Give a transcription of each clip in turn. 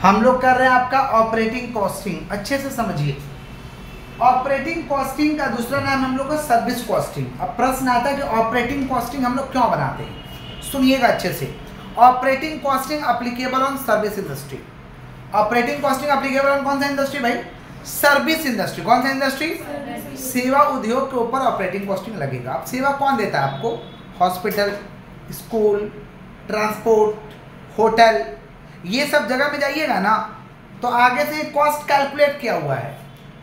हम लोग कर रहे हैं आपका ऑपरेटिंग कॉस्टिंग। अच्छे से समझिए, ऑपरेटिंग कॉस्टिंग का दूसरा नाम हम लोग का सर्विस कॉस्टिंग। अब प्रश्न आता है कि ऑपरेटिंग कॉस्टिंग हम लोग क्यों बनाते हैं, सुनिएगा अच्छे से। Operating costing applicable on service industry. Operating costing applicable on कौन सा इंडस्ट्री भाई? Service industry. कौन सा इंडस्ट्री? सेवा उद्योग के ऊपर ऑपरेटिंग कॉस्टिंग लगेगा। अब सेवा कौन देता है आपको? हॉस्पिटल, स्कूल, ट्रांसपोर्ट, होटल, ये सब जगह में जाइएगा ना तो आगे से कॉस्ट कैलकुलेट किया हुआ है।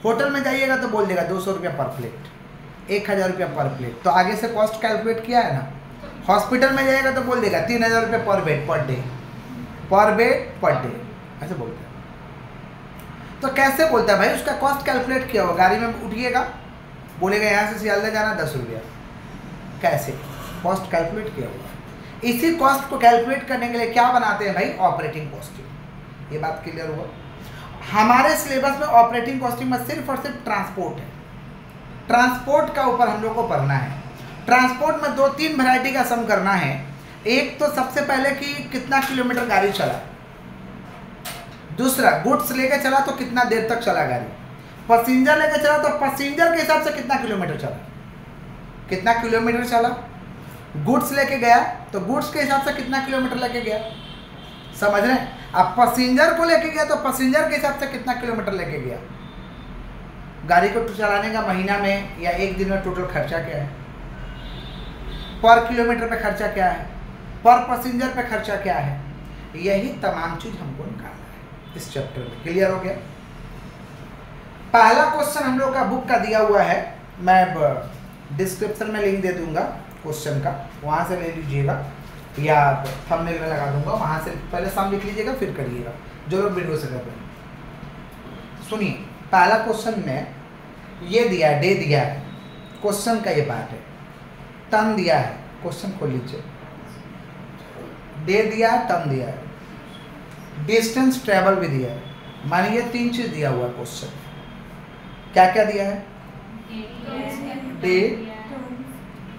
होटल में जाइएगा तो बोल देगा 200 रुपया पर प्लेट, 1000 रुपया पर प्लेट, तो आगे से कॉस्ट कैलकुलेट किया है ना। हॉस्पिटल में जाइएगा तो बोल देगा 3000 रुपये पर बेड पर डे, पर बेड पर डे, ऐसे बोलते हैं। तो कैसे बोलता है भाई? उसका कॉस्ट कैलकुलेट किया हुआ। गाड़ी में उठिएगा, बोलेगा यहाँ से सियालदह जाना 10 रुपया, कैसे? कॉस्ट कैलकुलेट किया हुआ। इसी कॉस्ट को कैलकुलेट करने के लिए क्या बनाते हैं भाई? Operating costing. ये बात क्लियर हुआ? हमारे सिलेबस में ऑपरेटिंग कॉस्टिंग में सिर्फ और सिर्फ ट्रांसपोर्ट है। ट्रांसपोर्ट का ऊपर हम लोग को पढ़ना है। ट्रांसपोर्ट में 2-3 वैरायटी का सम करना है। एक तो सबसे पहले कि कितना किलोमीटर गाड़ी चला, दूसरा गुड्स लेके चला तो कितना देर तक चला गाड़ी, पैसेंजर लेके चला तो पैसेंजर के हिसाब से कितना किलोमीटर चला, कितना किलोमीटर चला, गुड्स लेके गया तो गुड्स के हिसाब से कितना किलोमीटर लेके गया, समझ रहे हैं? अब पैसेंजर को लेके गया तो पैसेंजर के हिसाब से कितना किलोमीटर लेके गया। गाड़ी को चलाने का महीना में या एक दिन में टोटल खर्चा क्या है, पर किलोमीटर पे खर्चा क्या है, पर पैसेंजर पे खर्चा क्या है, यही तमाम चीज हमको निकालना है इस चैप्टर में। क्लियर हो गया? पहला क्वेश्चन हम लोग का बुक का दिया हुआ है, मैं डिस्क्रिप्शन में लिंक दे दूंगा क्वेश्चन का, वहाँ से ले लीजिएगा या थंबनेल में लगा दूंगा, वहाँ से पहले सम लिख लीजिएगा फिर करिएगा जो लोग वीडियो से कर रहे हैं। सुनिए, पहला क्वेश्चन में ये दिया है, डे दिया है, क्वेश्चन का ये पार्ट है। टन दिया है, क्वेश्चन खोल लीजिए, डे दिया है, टन दिया है, डिस्टेंस ट्रेवल भी दिया है। मानिए 3 चीज दिया हुआ है क्वेश्चन। क्या क्या दिया है? Day,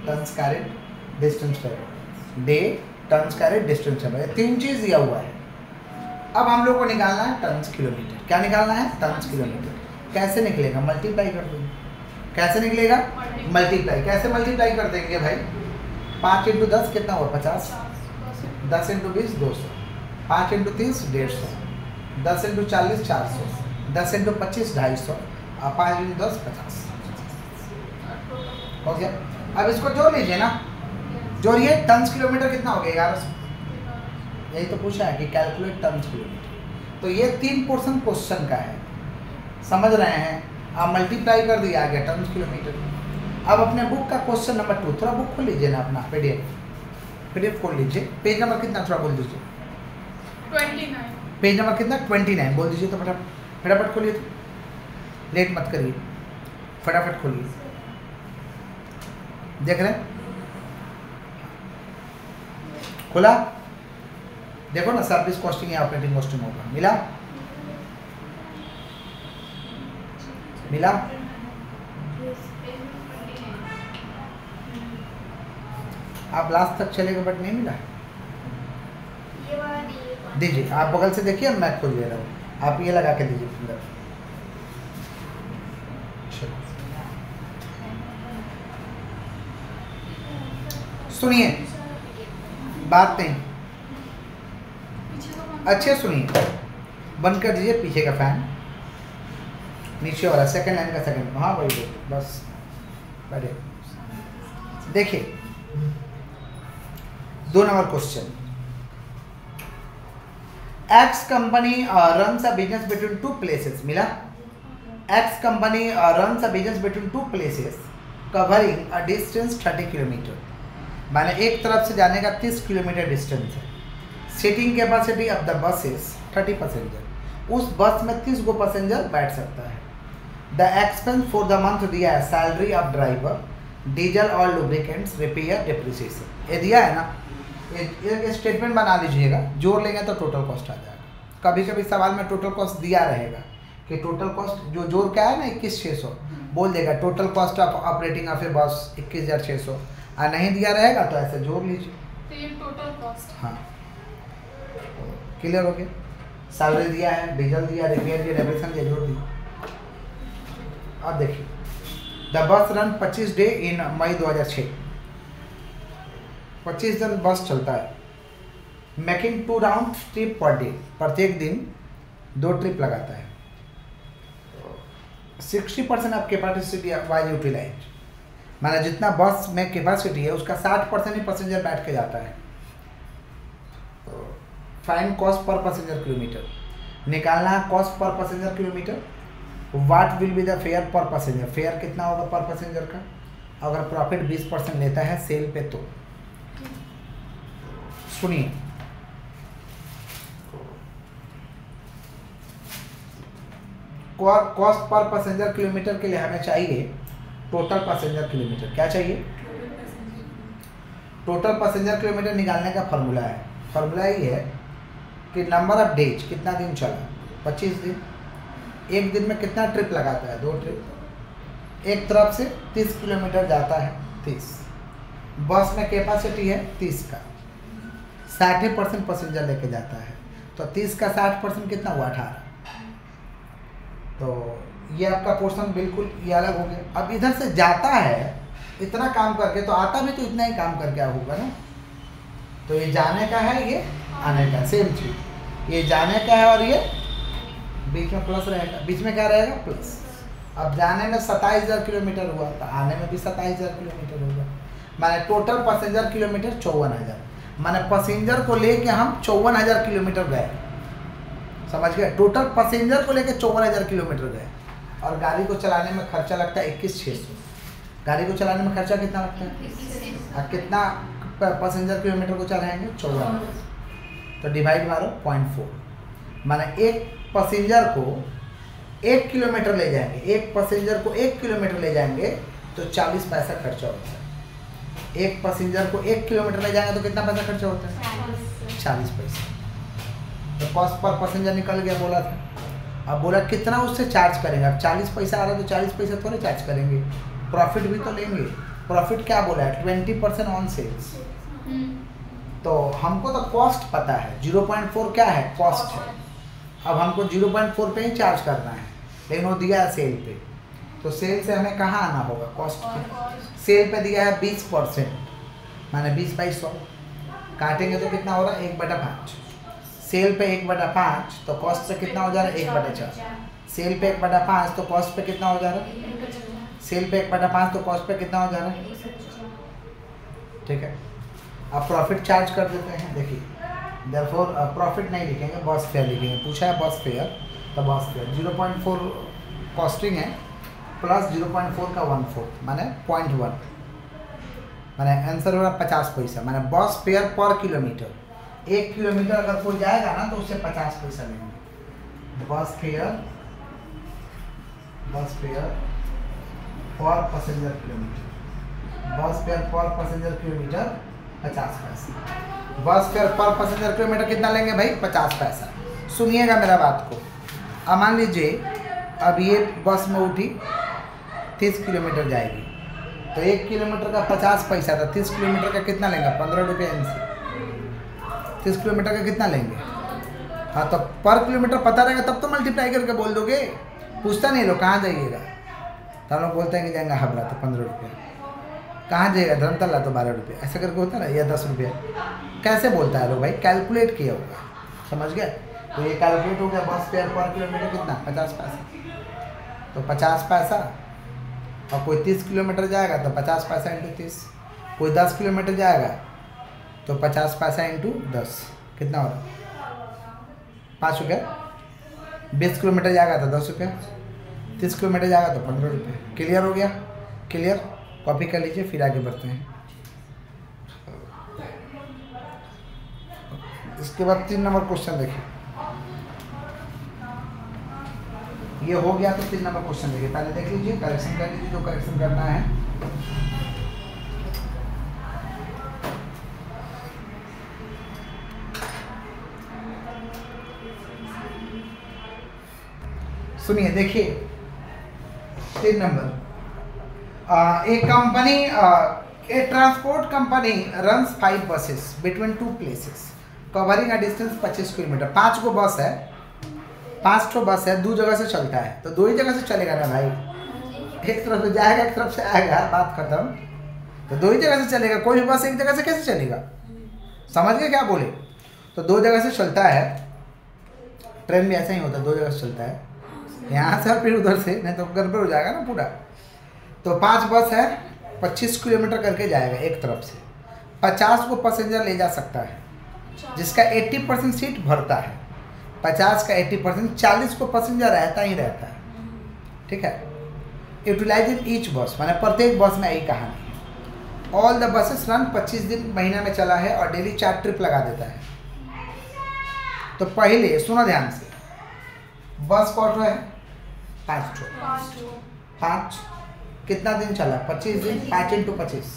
tons carat, distance travel. Day, tons carat, distance travel, 3 चीज दिया हुआ है। अब हम लोग को निकालना है टन्स किलोमीटर। क्या निकालना है? Tons kilometre. कैसे निकलेगा? मल्टीप्लाई कर देंगे। कैसे निकलेगा? मल्टीप्लाई। कैसे मल्टीप्लाई कर देंगे भाई? 5 × 10 कितना हुआ? 50। 10 × 20 200, 5 × 30 150, 10 × 40 400, 10 × 25 250 और 5 × 10 50। हो गया? अब इसको जोड़ लीजिए ना, जोड़िए। टन्स किलोमीटर कितना हो गया? 1100। यही तो पूछा है कि कैलकुलेट टन्स किलोमीटर। तो ये 3 पोर्शन क्वेश्चन का है, समझ रहे हैं? आप मल्टीप्लाई कर दिया, आ गया टन्स किलोमीटर। अब अपने बुक का क्वेश्चन नंबर 2, थोड़ा बुक खोल लीजिए ना अपना, पीडीएफ खोल लीजिए। पेज नंबर कितना थोड़ा बोल दीजिए? 29। पेज नंबर कितना? 29 बोल दीजिए तो फटाफट खोलिए, तो लेट मत करिए, फटाफट खोलिए। देख रहे हैं? खोला? देखो ना, सर्विस कॉस्टिंग या ऑपरेटिंग कॉस्टिंग होगा। मिला? मिला? आप लास्ट तक चलेगा बट नहीं मिला? दीजिए, आप बगल से देखिए, मैं खोल ले रहा हूँ, आप ये लगा के दीजिए फिंगर। सुनिए, बात नहीं, अच्छे सुनिए, बंद कर दीजिए पीछे का फैन, नीचे वाला सेकंड लाइन का सेकंड। हाँ वही बस बैठे। देखिए 2 number question. X company runs a business between 2 places. मिला? X company runs a business between 2 places covering a distance 30 kilometre. माने एक तरफ से जाने का 30 किलोमीटर डिस्टेंस है। Seating capacity of the bus is 30 passenger. उस बस में 30 गो पैसेंजर बैठ सकता है। The expense for the month दिया है, सैलरी ऑफ ड्राइवर, डीजल और लुब्रिकेंट्स, रिपेयर, डिप्रिसिएशन। ये दिया है ना, एक स्टेटमेंट बना लीजिएगा, जोड़ लेंगे तो टोटल कॉस्ट आ जाएगा। कभी कभी सवाल में टोटल कॉस्ट दिया रहेगा कि टोटल कॉस्ट जो जोड़ क्या है ना 21,600 बोल देगा, total cost of operating of a bus 21,600। और नहीं दिया रहेगा तो ऐसे जोड़ लीजिए। तो ये टोटल कॉस्ट। हाँ, क्लियर हो गया? सैलरी दिया है, डीजल दिया, रिपेयर दिया, डेप्रेशन दिया, जो दिया। अब देखिए the bus run 25 day in मई 2006, 25 दिन बस चलता है। Making 2 round trip per day, प्रत्येक दिन 2 ट्रिप लगाता है। 60% ऑफ कैपेसिटी वाइज यूटिलाइज, माना जितना बस में कैपेसिटी है उसका 60% ही पैसेंजर बैठ के जाता है। Fine cost per passenger kilometre, निकालना है cost per passenger kilometre. What will be the fair पर पैसेंजर, फेयर कितना होगा पर पैसेंजर का, अगर प्रॉफिट 20% लेता है सेल पे तो। सुनिए कॉस्ट पर पैसेंजर किलोमीटर के लिए हमें चाहिए टोटल पैसेंजर किलोमीटर। क्या चाहिए? टोटल पैसेंजर किलोमीटर निकालने का फॉर्मूला है, फॉर्मूला ये है कि नंबर ऑफ डेज, कितना दिन चला, 25 दिन। एक दिन में कितना ट्रिप लगाता है? 2 ट्रिप। एक तरफ से 30 किलोमीटर जाता है, 30। बस में कैपेसिटी है 30 का, 60% पैसेंजर लेके जाता है, तो 30 का 60% कितना हुआ? 18। तो ये आपका पोर्शन बिल्कुल ये अलग हो गया। अब इधर से जाता है इतना काम करके, तो आता भी तो इतना ही काम करके होगा ना। तो ये जाने का है, ये आने का, सेम चीज। ये जाने का है और ये बीच में प्लस रहेगा, बीच में क्या रहेगा? प्लस। अब जाने में 27,000 किलोमीटर हुआ, तो आने में भी 27,000 किलोमीटर होगा। माने टोटल पैसेंजर किलोमीटर 54,000, माने पैसेंजर को लेके हम 54,000 किलोमीटर गए, समझ गए? टोटल पैसेंजर को लेके 54,000 किलोमीटर गए। और गाड़ी को चलाने में खर्चा लगता है 21,600। गाड़ी को चलाने में खर्चा कितना लगता है? और कितना पैसेंजर किलोमीटर को चलाएंगे? 54। तो डिवाइड मारो 0.4, माने एक पैसेंजर को 1 किलोमीटर ले जाएंगे, एक पैसेंजर को 1 किलोमीटर ले जाएंगे तो 40 पैसा खर्चा होता है। एक पैसेंजर को 1 किलोमीटर ले जाएंगे तो कितना पैसा खर्चा होता है? 40 पैसा। तो कॉस्ट पर पैसेंजर निकल गया, बोला था। अब बोला कितना उससे चार्ज करेंगे। अब 40 पैसा आ रहा है तो 40 पैसा थोड़े चार्ज करेंगे, प्रॉफिट भी तो लेंगे। प्रॉफिट क्या बोला है? 20% ऑन सेल्स। तो हमको तो कॉस्ट पता है, 0.4 क्या है? कॉस्ट है। अब हमको 0.4 पे ही चार्ज करना है, लेकिन वो दिया है सेल पे, तो सेल से हमें कहाँ आना होगा? कॉस्ट पे। सेल पे दिया है 20%, माने 20/100 काटेंगे तो कितना हो रहा है? 1/5। सेल पे 1/5 तो कॉस्ट से कितना हो जा रहा है? 1/4। सेल पे 1/5 तो कॉस्ट पे कितना हो जा रहा है? सेल पे 1/5 तो कॉस्ट पे कितना हो जा रहा है? ठीक है। अब प्रॉफिट चार्ज कर देते हैं। देखिए देयरफॉर प्रॉफिट नहीं लिखेंगे, बस फेयर लिखेंगे। पूछा है बस फेयर, तो बस फेयर 0.4 कॉस्टिंग है, प्लस 0.4 का 1/4 माने 0.1, माने आंसर हो रहा 50 पैसा। माने बस फेयर पर किलोमीटर, 1 किलोमीटर अगर कोई जाएगा ना तो उससे 50 पैसा लेंगे। बस फेयर पर पैसेंजर किलोमीटर, बस फेयर पर पैसेंजर किलोमीटर 50 पैसा। बस फेयर पर पैसेंजर किलोमीटर कितना लेंगे भाई? 50 पैसा। सुनिएगा मेरा बात को। अब मान लीजिए अब ये बस में उठी, 30 किलोमीटर जाएगी, तो 1 किलोमीटर का 50 पैसा था, 30 किलोमीटर का कितना लेंगे? 15 रुपये एमसी। 30 किलोमीटर का कितना लेंगे? हाँ, तो पर किलोमीटर पता रहेगा तब तो मल्टीप्लाई करके बोल दोगे। पूछता नहीं लोग कहाँ जाइएगा, तो हम लोग बोलते हैं कि जाएंगे हावड़ा तो 15 रुपये, कहाँ जाएगा धर्मतला तो 12 रुपये, ऐसा करके होता है ना, या 10 रुपये। कैसे बोलता है लोग भाई? कैलकुलेट किया होगा, समझ गए? तो ये कैलकुलेट हो गया। बस फेयर पर किलोमीटर कितना? 50 पैसा। तो 50 पैसा, और कोई 30 किलोमीटर जाएगा तो 50 पैसा इंटू 30, कोई 10 किलोमीटर जाएगा तो 50 पैसा इंटू 10 कितना हो रहा है? 5 रुपये। 20 किलोमीटर जाएगा तो 10 रुपये, 30 किलोमीटर जाएगा तो 15 रुपये। क्लियर हो गया? क्लियर? कॉपी कर लीजिए, फिर आगे बढ़ते हैं। इसके बाद 3 नंबर क्वेश्चन देखिए। ये हो गया तो 3 नंबर क्वेश्चन देखिए। पहले देख लीजिए, करेक्शन कर लीजिए जो करेक्शन करना है। सुनिए, देखिए 3 number. A company, a transport company runs 5 buses between 2 places covering a distance 25 kilometre. 5 गो बस है, 5 ठो बस है, 2 जगह से चलता है, तो 2 ही जगह से चलेगा ना भाई। एक तरफ से जाएगा, एक तरफ से आएगा, बात खत्म। तो 2 ही जगह से चलेगा, कोई भी बस एक जगह से कैसे चलेगा? समझ गए क्या बोले? तो 2 जगह से चलता है। ट्रेन भी ऐसा ही होता है, 2 जगह से चलता है, यहाँ से और फिर उधर से, नहीं तो गड़बड़ हो जाएगा ना पूरा। तो 5 बस है, 25 किलोमीटर करके जाएगा एक तरफ से। 50 को पैसेंजर ले जा सकता है, जिसका 80% सीट भरता है। 50 का 80%, 40 को पैसेंजर रहता ही रहता है। ठीक है। यूटिलाइजिंग ईच बस, माने प्रत्येक बस में यही कहानी है। ऑल द बसेस रन 25 दिन महीना में चला है और डेली 4 ट्रिप लगा देता है। तो पहले सुनो ध्यान से, बस कौन है? 5 ठो। 5 कितना दिन चला? 25 दिन। 5 × 25,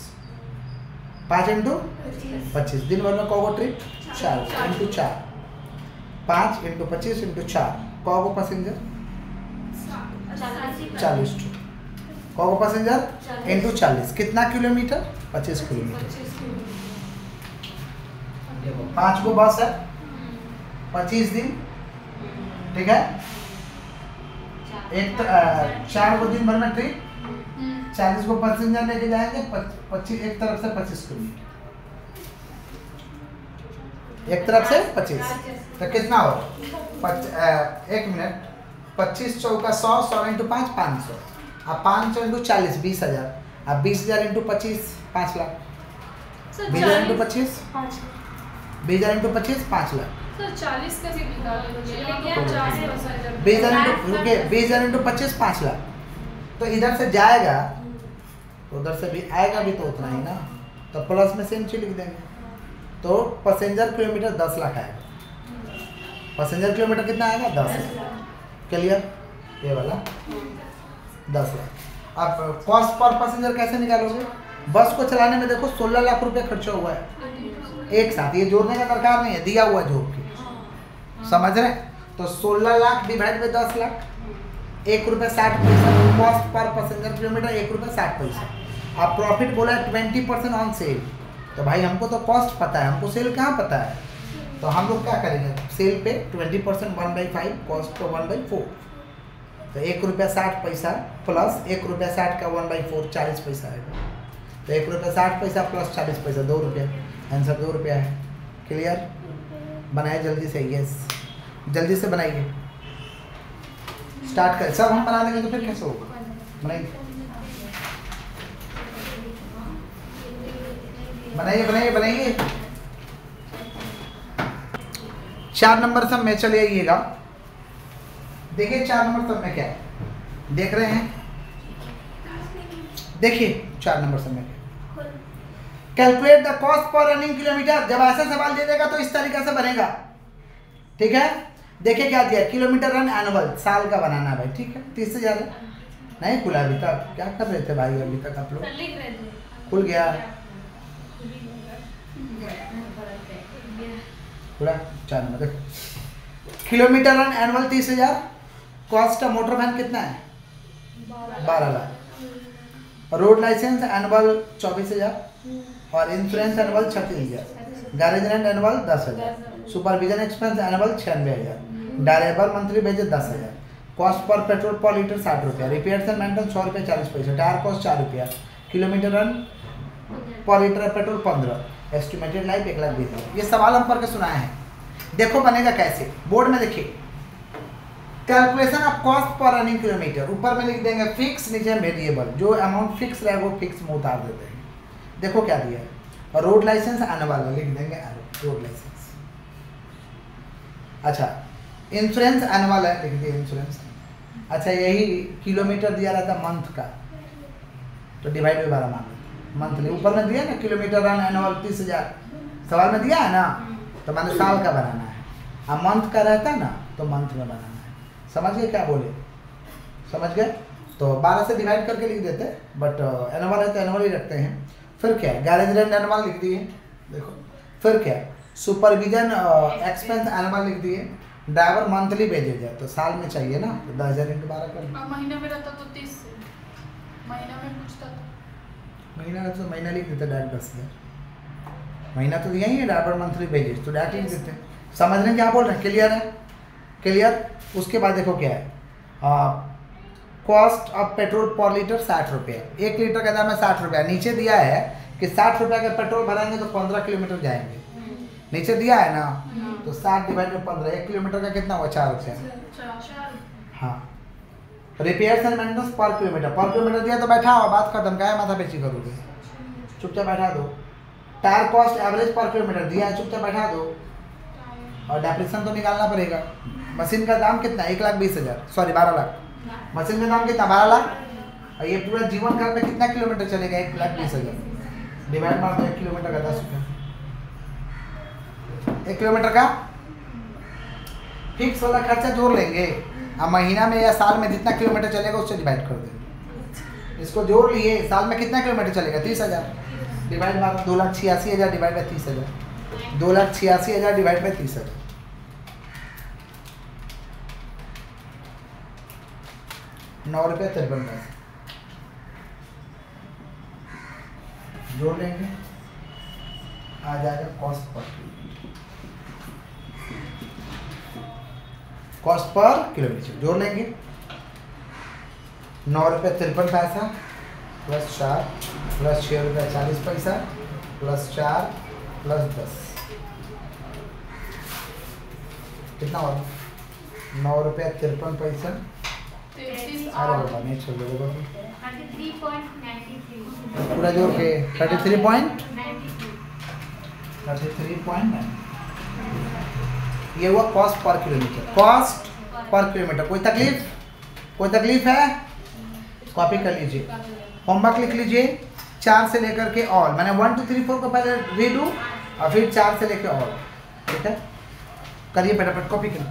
5 × 25 दिन भर में कौगो ट्रिप? 4 × 4, 5 × 25 × 4 कौगो पैसेंजर? 40 ठो। कौगो पैसेंजर × 40 कितना किलोमीटर? 25 किलोमीटर। देखो 5 को बस है, 25 दिन, ठीक है। 4 को दिन भर में ट्रिप, 40 को पैसेंजर लेके जाएंगे, 25 एक तरफ से 25 किलोमीटर, एक तरफ से 25, तो कितना हो? 1 मिनट, 25 चौका 100, 100 × 5 500, अब 500 × 40 20,000, अब 20,000 × 25 5 लाख, 20,000 × 25 20,000 × 25 5 लाख। 40 कैसे निकालोगे? 20,000 × 25 5 लाख। तो इधर से जाएगा तो उधर से भी आएगा भी, तो उतना ही ना, तो प्लस में सेम चीज लिख देंगे। तो पैसेंजर किलोमीटर 10 लाख आएगा। पैसेंजर किलोमीटर कितना आएगा? 10 लाख। क्लियर? ये वाला 10 लाख। अब कॉस्ट पर पैसेंजर कैसे निकालोगे? बस को चलाने में देखो 16 लाख रुपये खर्चा हुआ है एक साथ, ये जोड़ने का दरकार नहीं है, दिया हुआ जोड़ के, समझ रहे? तो 16 लाख डिवाइड बाई 10 लाख, 1 रुपये 60 पैसा कॉस्ट पर पैसेंजर किलोमीटर, 1 रुपये 60 पैसा। अब प्रॉफिट बोला है 20% ऑन सेल, तो भाई हमको तो कॉस्ट पता है, हमको सेल कहाँ पता है? तो हम लोग क्या करेंगे? सेल पे 20% 1/5, कॉस्ट को 1/4, तो 1 रुपया 60 पैसा प्लस 1 रुपया 60 का 1/4 40 पैसा आएगा। तो 1 रुपया 60 पैसा प्लस 40 पैसा 2 रुपया, आंसर 2 रुपया है। क्लियर? बनाए जल्दी से, यस जल्दी से बनाइए, स्टार्ट करें। सब हम बना देंगे तो फिर कैसे होगा? बनाइए बनाइए बनाइए बनाइए। 4 नंबर सब में चले आइएगा। देखिए 4 नंबर सब में क्या है, देख रहे हैं? देखिए 4 नंबर सब में क्या, calculate the cost per running kilometre. जब ऐसा सवाल दे देगा तो इस तरीके से बनेगा, ठीक है। देखिए क्या दिया, किलोमीटर रन एनुअल, साल का बनाना है भाई, ठीक है। 30 से ज़्यादा नहीं खुला अभी तक, क्या कर रहे थे भाई अभी तक आप लोग? खुल गया, खुला। 4 नंबर देखो, kilometre run annual 30,000, cost of motor van कितना है? 12 लाख। रोड लाइसेंस एनुअल 24,000 और insurance annual 36,000, garage rent annual 10,000, supervision expense annual 96,000, driver monthly wages 10,000, cost per petrol per litre 60 रुपया, रिपेयर एंड मेंटेनेंस 100 रुपये 40 पैसे, टायर कॉस्ट 4 रुपया, kilometre run पर litre petrol 15, estimated life 1,20,000। ये सवाल हम पढ़ के सुनाए हैं। देखो बनेगा कैसे, बोर्ड में देखिए, calculation of cost per running kilometre, ऊपर में लिख देंगे फिक्स, नीचे वेरिएबल, जो अमाउंट फिक्स रहेगा वो फिक्स में उतार देते हैं। देखो क्या दिया है, और रोड लाइसेंस आने वाला लिख देंगे रोड लाइसेंस। अच्छा इंश्योरेंस आने वाला है, लिख दिए इंश्योरेंस। अच्छा यही किलोमीटर दिया रहता मंथ का, तो डिवाइड बाई 12 मान लेते, मंथली ऊपर में दिया ना, किलोमीटर रन एनुअल 30,000 सवाल में दिया है ना, तो मैंने साल का बनाना है। अब मंथ का रहता है ना, तो मंथ में बनाना है। समझ गए क्या बोले? समझ गए? तो 12 से डिवाइड करके लिख देते, बट एनुअल है तो एनुअल ही रखते हैं। फिर क्या है, गैरेज रेंट एनुअल लिख दिए, देखो। फिर क्या है, सुपरविजन एक्सपेंस एनुअल लिख दिए, ड्राइवर मंथली भेजे जाए तो साल में चाहिए ना, तो 10,000 × 12 कर लो। महीना में रहता तो 30 से, महीना में पूछता तो महीना तो महीना लिख देते डायरेक्ट 10,000, महीना तो दिया ही है, ड्राइवर मंथली भेजे तो डायरेक्ट लिख देते। समझ रहे हैं क्या बोल रहे हैं? क्लियर है? क्लियर। उसके बाद देखो क्या है, cost of petrol per litre 60 रुपये, 1 लीटर का दाम है 60 रुपया। नीचे दिया है कि 60 रुपये का पेट्रोल भराएंगे तो 15 किलोमीटर जाएंगे, नीचे दिया है ना, तो 60 डिवाइड में 15, 1 किलोमीटर का कितना हुआ 4 रुपया। हाँ, रिपेयर्स एंड मेंटेनेंस पर किलोमीटर दिया तो बैठा हुआ, बात खत्म, क्या है माथा पेची करोगे, चुपचाप बैठा दो। टायर कॉस्ट एवरेज पर किलोमीटर दिया है, चुपचाप बैठा दो, और डेप्रिसिएशन तो निकालना पड़ेगा। मशीन का दाम कितना, 1,20,000, सॉरी 12 लाख। मशीन का दाम कितना, 12 लाख, और ये पूरा जीवन काल में कितना किलोमीटर चलेगा, 1,20,000 डिवाइड मार दो 1 किलोमीटर का 10 रुपये, 1 किलोमीटर का फिक्स वाला खर्चा जोड़ लेंगे, अब महीना में या साल में जितना किलोमीटर चलेगा उससे डिवाइड कर देंगे। इसको जोड़ लिए, साल में कितना किलोमीटर चलेगा, 30,000 डिवाइड मार 2,86,000 डिवाइड बाई 30,000, 2,86,000 डिवाइड बाई 30,000, 9 रुपये 53 पैसे जोड़ लेंगे, आ जाएगा कॉस्ट पर किलोमीटर, जोड़ लेंगे 9 रुपये 53 पैसा प्लस 4 प्लस 6 रुपये 40 पैसा प्लस 4 प्लस 10, कितना होगा, 9 रुपये 53 पैसा, अरे बाबा नहीं छोड़ दो, 33.93 पूरा जोड़ के 33.93, ये हुआ cost per kilometre, cost per kilometre. कोई तकलीफ है, कॉपी कर लीजिए, होमवर्क लिख लीजिए, 4 से लेकर के ऑल, मैंने 1 2 3 4 को पहले रीडू और फिर 4 से लेकर ऑल, ठीक है, करिए फटाफट कॉपी करिए।